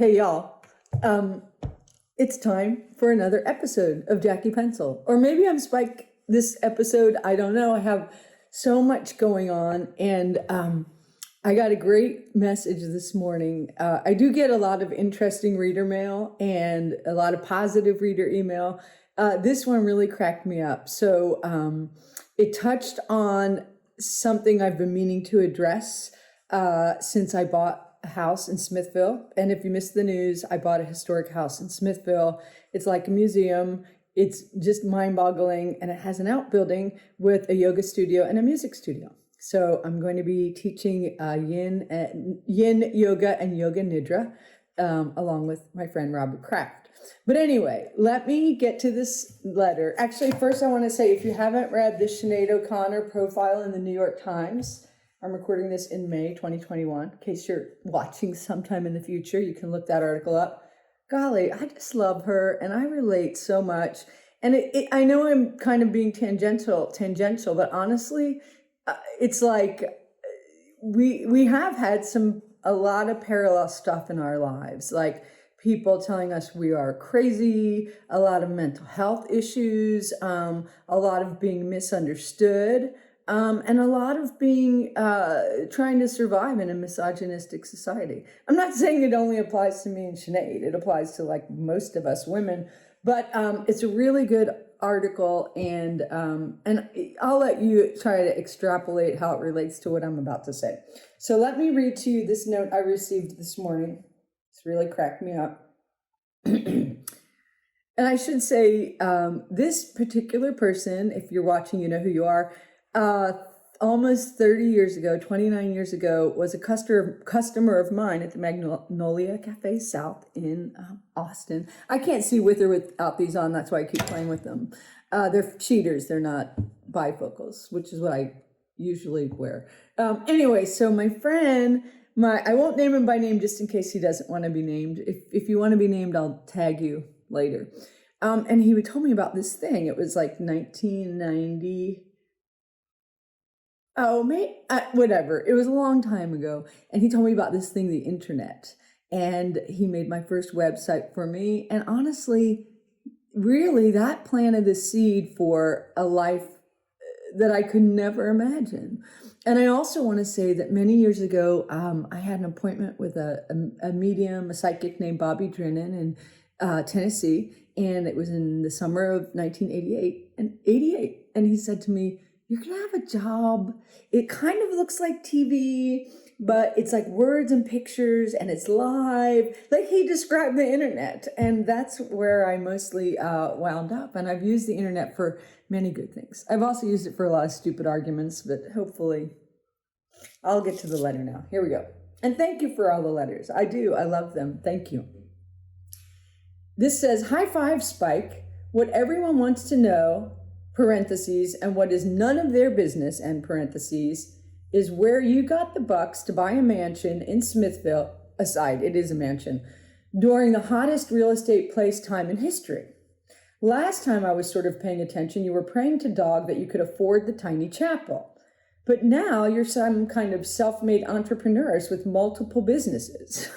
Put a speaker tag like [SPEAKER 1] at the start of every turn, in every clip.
[SPEAKER 1] Hey, y'all. It's time for another episode of Jackie Pencil. Or maybe I'm Spike this episode. I don't know. I have so much going on. And I got a great message this morning. I do get a lot of interesting reader mail and a lot of positive reader email. This one really cracked me up. So it touched on something I've been meaning to address since I bought a house in Smithville. And if you missed the news, I bought a historic house in Smithville. It's like a museum. It's just mind-boggling, and it has an outbuilding with a yoga studio and a music studio. So I'm going to be teaching yin yoga and yoga nidra along with my friend Robert Kraft. But anyway, let me get to this letter. Actually, first I want to say, if you haven't read the Sinead O'Connor profile in the New York Times, I'm recording this in May 2021. In case you're watching sometime in the future, you can look that article up. Golly, I just love her, and I relate so much. And I know I'm kind of being tangential, but honestly, it's like we have had a lot of parallel stuff in our lives, like people telling us we are crazy, a lot of mental health issues, a lot of being misunderstood. And a lot of being trying to survive in a misogynistic society. I'm not saying it only applies to me and Sinead. It applies to like most of us women. But it's a really good article, and I'll let you try to extrapolate how it relates to what I'm about to say. So let me read to you this note I received this morning. It's really cracked me up. And I should say, this particular person, if you're watching, you know who you are. Almost 30 years ago, 29 years ago, was a customer of mine at the Magnolia Cafe South in Austin. I can't see with or without these on, that's why I keep playing with them. They're cheaters, they're not bifocals, which is what I usually wear. Anyway, so my friend, I won't name him by name just in case he doesn't want to be named. If you want to be named, I'll tag you later. And he told me about this thing. It was like 1990. Whatever. It was a long time ago. And he told me about this thing, the internet. And he made my first website for me. And honestly, really, that planted the seed for a life that I could never imagine. And I also want to say that many years ago, I had an appointment with a medium, a psychic named Bobby Drinnan in Tennessee. And it was in the summer of 1988. And he said to me, "You're going to have a job. It kind of looks like TV, but it's like words and pictures and it's live." Like he described the internet. And that's where I mostly wound up. And I've used the internet for many good things. I've also used it for a lot of stupid arguments, but hopefully I'll get to the letter now. Here we go. And thank you for all the letters. I do. I love them. Thank you. This says, "High five, Spike. What everyone wants to know, parentheses, and what is none of their business, end parentheses, is where you got the bucks to buy a mansion in Smithville," aside, it is a mansion, "during the hottest real estate place time in history. Last time I was sort of paying attention, you were praying to dog that you could afford the tiny chapel. But now you're some kind of self-made entrepreneurs with multiple businesses."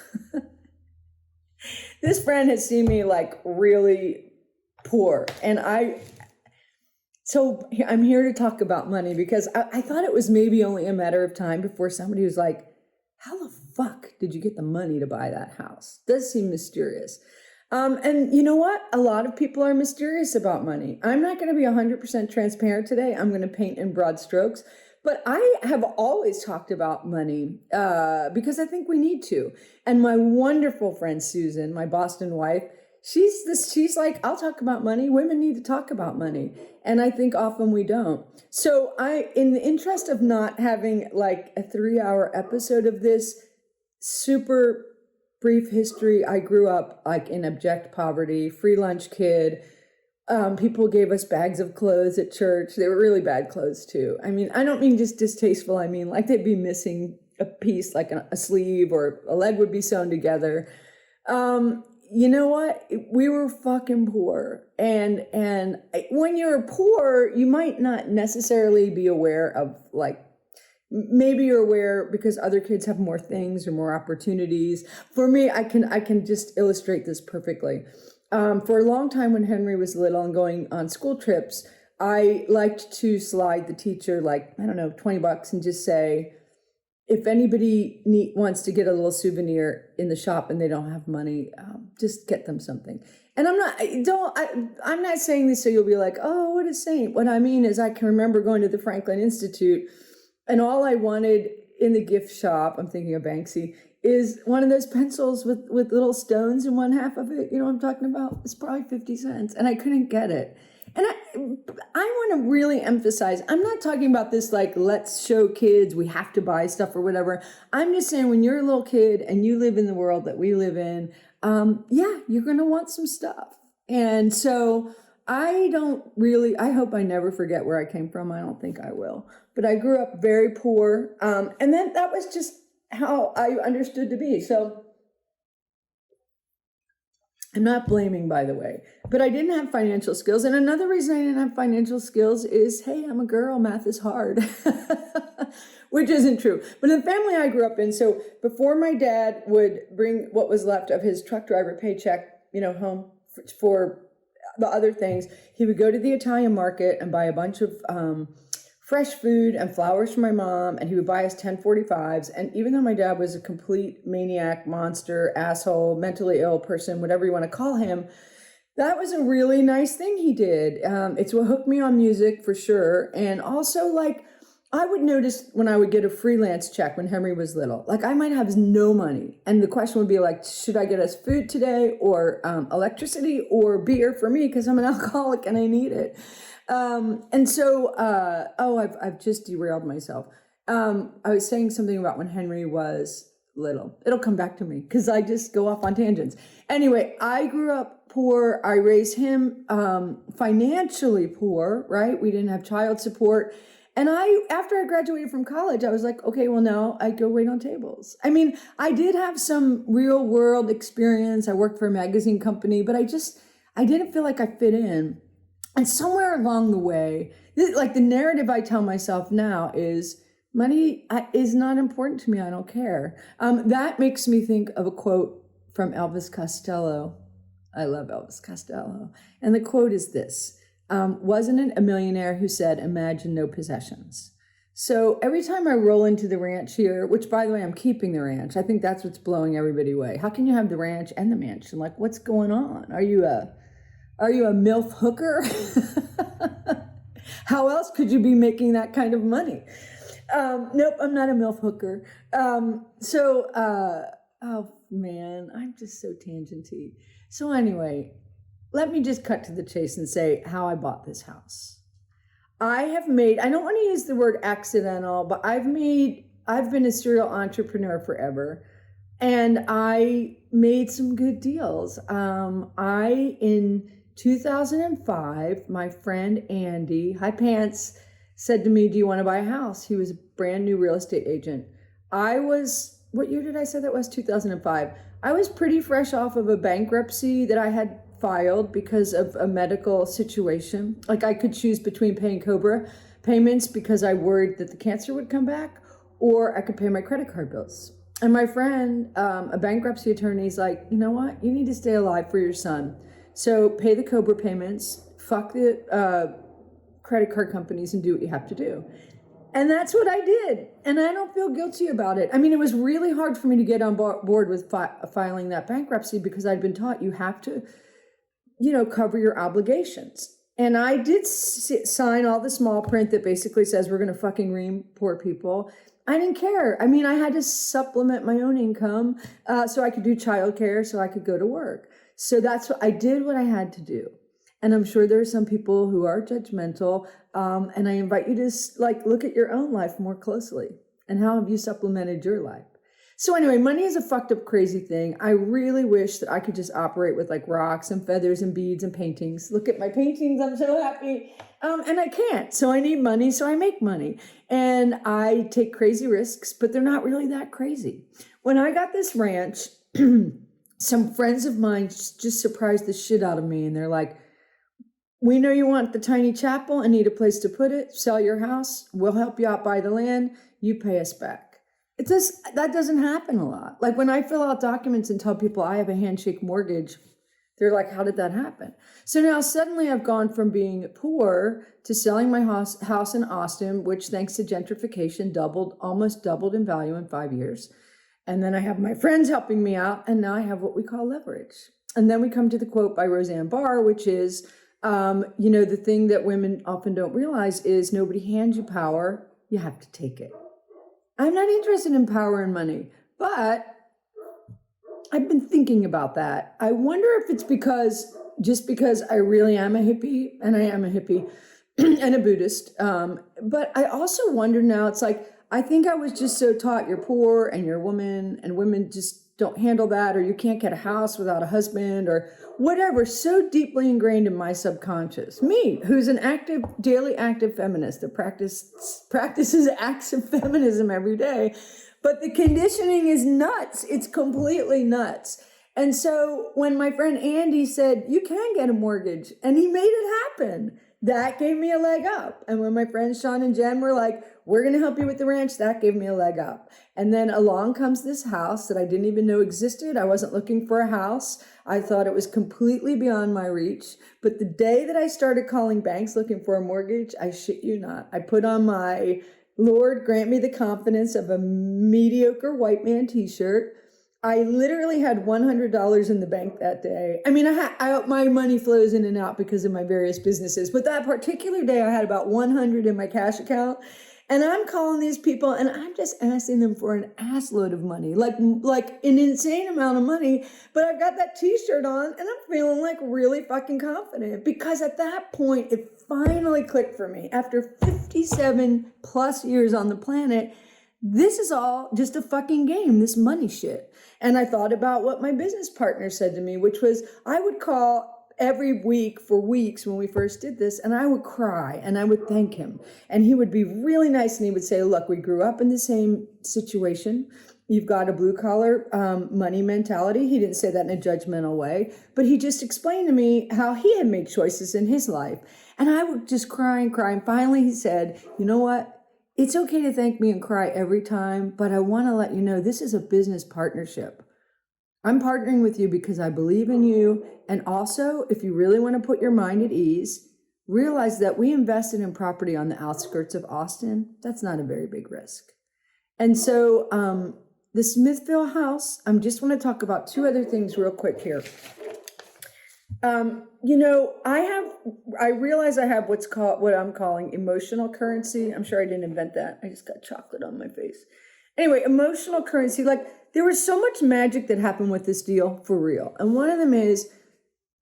[SPEAKER 1] This friend has seen me like really poor, and So I'm here to talk about money because I thought it was maybe only a matter of time before somebody was like, "How the fuck did you get the money to buy that house?" Does seem mysterious. And you know what? A lot of people are mysterious about money. I'm not going to be 100% transparent today. I'm going to paint in broad strokes. But I have always talked about money because I think we need to. And my wonderful friend Susan, my Boston wife, she's like, "I'll talk about money. Women need to talk about money." And I think often we don't. So in the interest of not having like a 3-hour episode of this super brief history, I grew up like in abject poverty, free lunch kid. People gave us bags of clothes at church. They were really bad clothes too. I mean, I don't mean just distasteful. I mean, like they'd be missing a piece, like a sleeve, or a leg would be sewn together. You know what? We were fucking poor. And when you're poor, you might not necessarily be aware of like maybe you're aware because other kids have more things or more opportunities. For me, I can just illustrate this perfectly. For a long time when Henry was little and going on school trips, I liked to slide the teacher like, I don't know, $20 and just say, if anybody wants to get a little souvenir in the shop and they don't have money, just get them something. And I'm not saying this so you'll be like, oh, what a saint. What I mean is I can remember going to the Franklin Institute and all I wanted in the gift shop, I'm thinking of Banksy, is one of those pencils with little stones in one half of it. You know what I'm talking about? It's probably 50 cents and I couldn't get it. And I want to really emphasize, I'm not talking about this like, let's show kids we have to buy stuff or whatever. I'm just saying when you're a little kid and you live in the world that we live in, yeah, you're going to want some stuff. And so I hope I never forget where I came from. I don't think I will. But I grew up very poor. And then that was just how I understood to be. So I'm not blaming, by the way, but I didn't have financial skills. And another reason I didn't have financial skills is, hey, I'm a girl, math is hard, which isn't true. But in the family I grew up in, so before my dad would bring what was left of his truck driver paycheck, home for the other things, he would go to the Italian market and buy a bunch of fresh food and flowers for my mom, and he would buy us 1045s. And even though my dad was a complete maniac, monster, asshole, mentally ill person, whatever you want to call him, that was a really nice thing he did. It's what hooked me on music for sure. And also, like, I would notice when I would get a freelance check when Henry was little, like I might have no money. And the question would be like, should I get us food today or electricity or beer for me? Because I'm an alcoholic and I need it. And so, I've just derailed myself. I was saying something about when Henry was little. It'll come back to me because I just go off on tangents. Anyway, I grew up poor. I raised him, financially poor, right? We didn't have child support. And after I graduated from college, I was like, okay, well, now I go wait on tables. I mean, I did have some real world experience. I worked for a magazine company, but I didn't feel like I fit in. And somewhere along the way, like the narrative I tell myself now is money is not important to me. I don't care. That makes me think of a quote from Elvis Costello. I love Elvis Costello. And the quote is this, wasn't it a millionaire who said, imagine no possessions? So every time I roll into the ranch here, which by the way, I'm keeping the ranch. I think that's what's blowing everybody away. How can you have the ranch and the mansion? Like, what's going on? Are you a MILF hooker? How else could you be making that kind of money? Nope, I'm not a MILF hooker. Oh man, I'm just so tangenty. So anyway, let me just cut to the chase and say how I bought this house. I don't want to use the word accidental, but I've been a serial entrepreneur forever. And I made some good deals. In 2005, my friend Andy, hi Pants, said to me, do you want to buy a house? He was a brand new real estate agent. What year did I say that was? 2005. I was pretty fresh off of a bankruptcy that I had filed because of a medical situation. Like I could choose between paying COBRA payments because I worried that the cancer would come back, or I could pay my credit card bills. And my friend, a bankruptcy attorney, is like, you know what? You need to stay alive for your son. So pay the COBRA payments, fuck the credit card companies and do what you have to do. And that's what I did. And I don't feel guilty about it. I mean, it was really hard for me to get on board with filing that bankruptcy because I'd been taught you have to, cover your obligations. And I did sign all the small print that basically says we're going to fucking ream poor people. I didn't care. I mean, I had to supplement my own income so I could do childcare, so I could go to work. So that's what I did, what I had to do. And I'm sure there are some people who are judgmental. And I invite you to look at your own life more closely and how have you supplemented your life. So anyway, money is a fucked up, crazy thing. I really wish that I could just operate with like rocks and feathers and beads and paintings. Look at my paintings. I'm so happy. And I can't. So I need money. So I make money and I take crazy risks, but they're not really that crazy. When I got this ranch, some friends of mine just surprised the shit out of me. And they're like, we know you want the tiny chapel and need a place to put it. Sell your house. We'll help you out, buy the land. You pay us back. That doesn't happen a lot. Like when I fill out documents and tell people I have a handshake mortgage, they're like, how did that happen? So now suddenly I've gone from being poor to selling my house in Austin, which thanks to gentrification almost doubled in value in 5 years. And then I have my friends helping me out, and now I have what we call leverage. And then we come to the quote by Roseanne Barr, which is, the thing that women often don't realize is nobody hands you power, you have to take it. I'm not interested in power and money, but I've been thinking about that. I wonder if it's because I really am a hippie, and I am a hippie and a Buddhist. But I also wonder now, it's like, I think I was just so taught you're poor and you're a woman and women just don't handle that, or you can't get a house without a husband or whatever, so deeply ingrained in my subconscious. Me, who's an daily active feminist that practices acts of feminism every day. But the conditioning is nuts. It's completely nuts. And so when my friend Andy said, you can get a mortgage, and he made it happen, that gave me a leg up. And when my friends Sean and Jen were like, we're going to help you with the ranch, that gave me a leg up. And then along comes this house that I didn't even know existed. I wasn't looking for a house. I thought it was completely beyond my reach. But the day that I started calling banks looking for a mortgage, I shit you not, I put on my Lord grant me the confidence of a mediocre white man t-shirt. I literally had $100 in the bank that day. I mean, my money flows in and out because of my various businesses, but that particular day I had about 100 in my cash account. And I'm calling these people and I'm just asking them for an ass load of money, like an insane amount of money. But I've got that t-shirt on and I'm feeling like really fucking confident, because at that point, it finally clicked for me. After 57 plus years on the planet, this is all just a fucking game, this money shit. And I thought about what my business partner said to me, which was, I would call every week for weeks when we first did this, and I would cry and I would thank him. And he would be really nice and he would say, look, we grew up in the same situation. You've got a blue collar money mentality. He didn't say that in a judgmental way, but he just explained to me how he had made choices in his life. And I would just cry and cry. And finally he said, you know what? It's okay to thank me and cry every time, but I want to let you know this is a business partnership. I'm partnering with you because I believe in you. And also, if you really want to put your mind at ease, realize that we invested in property on the outskirts of Austin. That's not a very big risk. And so the Smithville house, I just want to talk about two other things real quick here. I realize I have what I'm calling emotional currency. I'm sure I didn't invent that. I just got chocolate on my face. Anyway, emotional currency, like there was so much magic that happened with this deal for real. And one of them is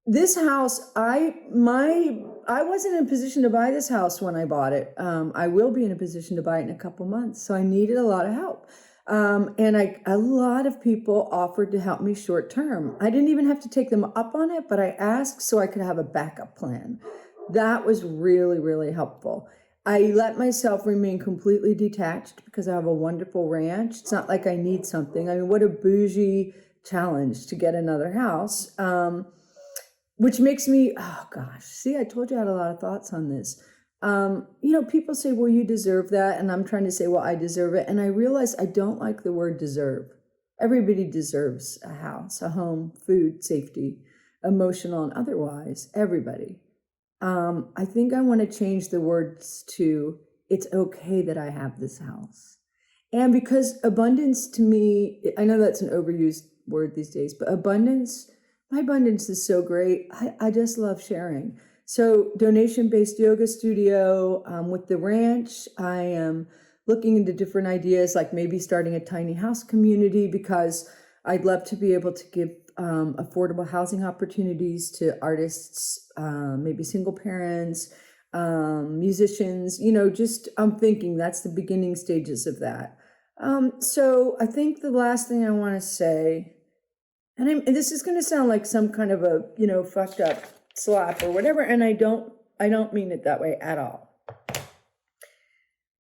[SPEAKER 1] this house, I wasn't in a position to buy this house when I bought it. I will be in a position to buy it in a couple months. So I needed a lot of help. And a lot of people offered to help me short term. I didn't even have to take them up on it, but I asked so I could have a backup plan. That was really, really helpful. I let myself remain completely detached because I have a wonderful ranch. It's not like I need something. I mean, what a bougie challenge to get another house, which makes me, oh gosh, see, I told you I had a lot of thoughts on this. People say, well, you deserve that. And I'm trying to say, well, I deserve it. And I realize I don't like the word deserve. Everybody deserves a house, a home, food, safety, emotional and otherwise, everybody. I think I want to change the words to, it's okay that I have this house. And because abundance to me, I know that's an overused word these days, but my abundance is so great. I just love sharing. So donation-based yoga studio with the ranch. I am looking into different ideas, like maybe starting a tiny house community, because I'd love to be able to give affordable housing opportunities to artists, maybe single parents, musicians, I'm thinking that's the beginning stages of that. So I think the last thing I want to say, and this is going to sound like some kind of a, fucked up slap or whatever, and I don't mean it that way at all.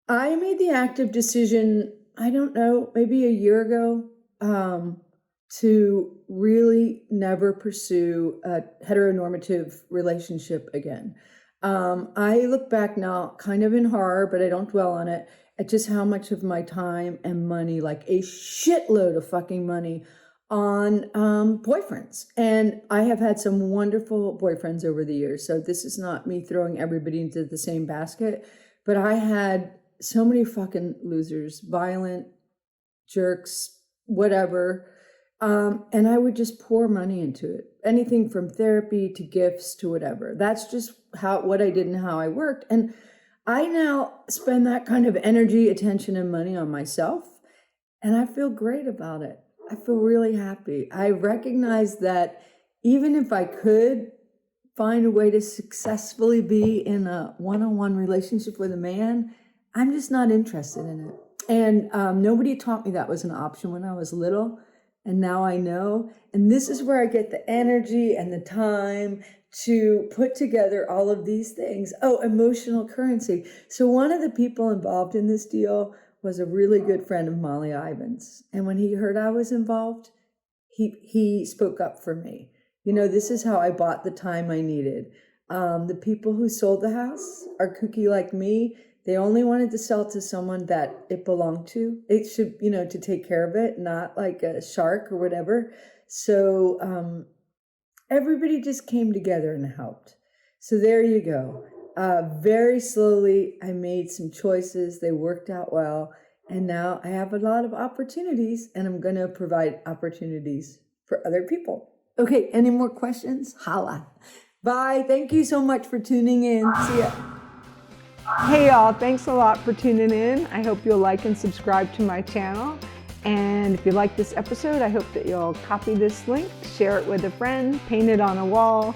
[SPEAKER 1] I made the active decision, I don't know, maybe a year ago, to really never pursue a heteronormative relationship again. I look back now kind of in horror, but I don't dwell on it, at just how much of my time and money, like a shitload of fucking money, on boyfriends. And I have had some wonderful boyfriends over the years. So this is not me throwing everybody into the same basket, but I had so many fucking losers, violent jerks, whatever. And I would just pour money into it. Anything from therapy to gifts to whatever. That's just what I did and how I worked. And I now spend that kind of energy, attention, and money on myself. And I feel great about it. I feel really happy. I recognize that even if I could find a way to successfully be in a one-on-one relationship with a man, I'm just not interested in it. And nobody taught me that was an option when I was little. And now I know. And this is where I get the energy and the time to put together all of these things. Oh, emotional currency. So one of the people involved in this deal was a really good friend of Molly Ivins. And when he heard I was involved, he spoke up for me. You know, this is how I bought the time I needed. The people who sold the house are kooky like me. They only wanted to sell to someone that it belonged to. It should, you know, to take care of it, not like a shark or whatever. So everybody just came together and helped. So there you go. Very slowly, I made some choices. They worked out well. And now I have a lot of opportunities, and I'm going to provide opportunities for other people. Okay, any more questions? Holla. Bye. Thank you so much for tuning in. See ya.
[SPEAKER 2] Hey y'all, thanks a lot for tuning in. I hope you'll like and subscribe to my channel. And if you like this episode, I hope that you'll copy this link, share it with a friend, paint it on a wall,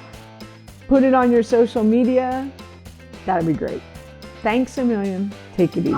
[SPEAKER 2] put it on your social media. That'd be great. Thanks a million. Take it easy.